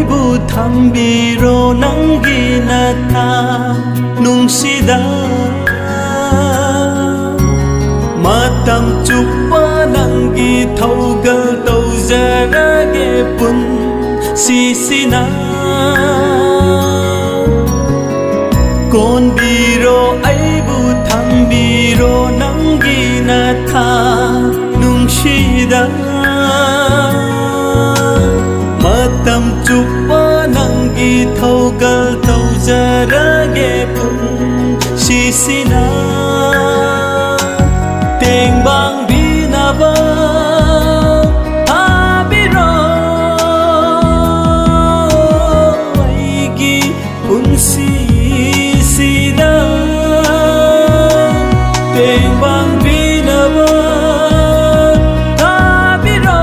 aibu thambiro nangi nata nungsida matam chuppa nangi thaugal tawjarage pun sisina kon biro aibu thambiro nangi natha nungsida matam chuppa nangi thaugal tawjarage pun sisina teng bang binaba abiro aigi punsi sida teng bang binaba abiro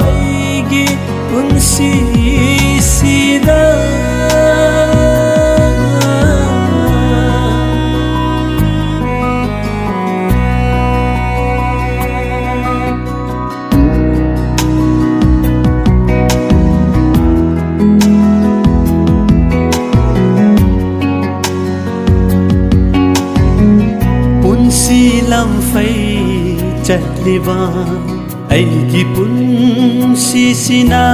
aigi punsi sida lam phai chatliba aigi punsi sina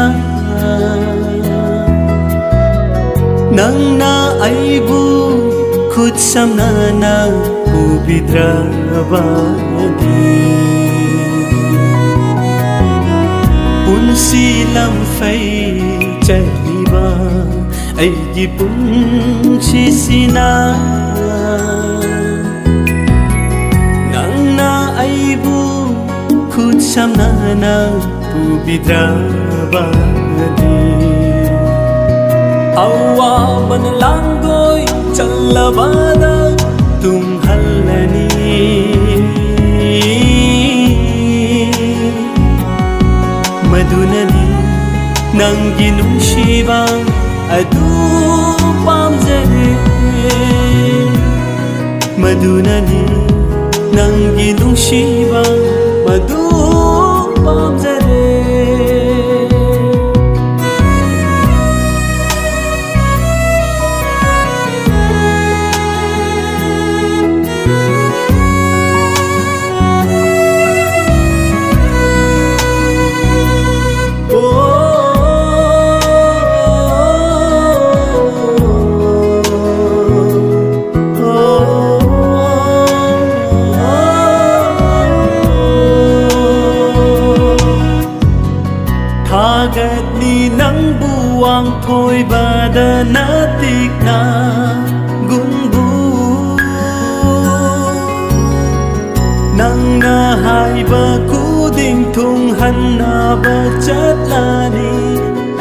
nangna aibu khut samna na ubidrabadi punsi lam phai chatliba aigi punsi sina aibu khut samna na pubidrabadi awa man langoi challabada tum hallani madunani nangi nungshiba adu pamjare madunani nangi nungshiba madu pamjare Ni nang buang thôi bada natik na gunbu nang na hai ba kuding thung han na ba chat lani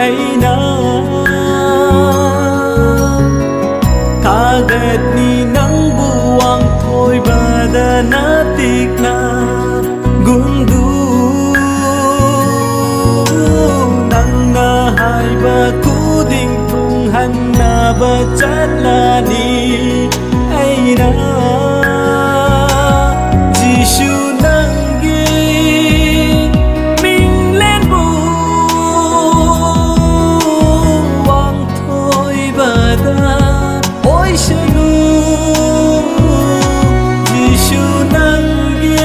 aina kagat ni nang buang thôi bada natik na gunbu hai ba kuding thung han na ba chat lani aina Gisu nangi mình lên bu wang thôi ba da oi shanu Gisu nangi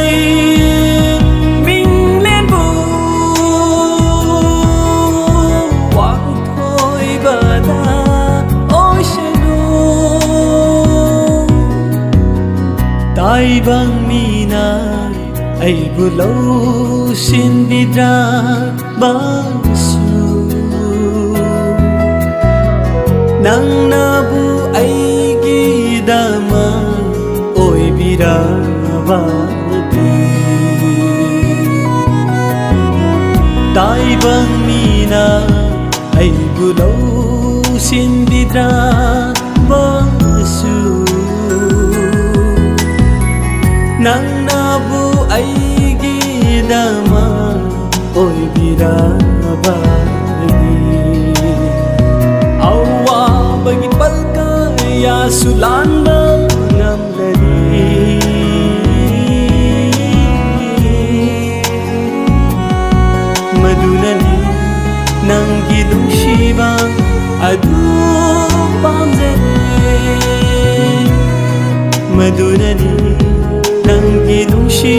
mình lên bu tai bang mina ai bulau sin bidra basu nang nabu ai gidama oi bira badi tai bang mina ai bulau sin bidra basu nang nabu aigi dama oi birabadi awa bagi palka ya sulanda ngamlani madunani Nanggi nungshi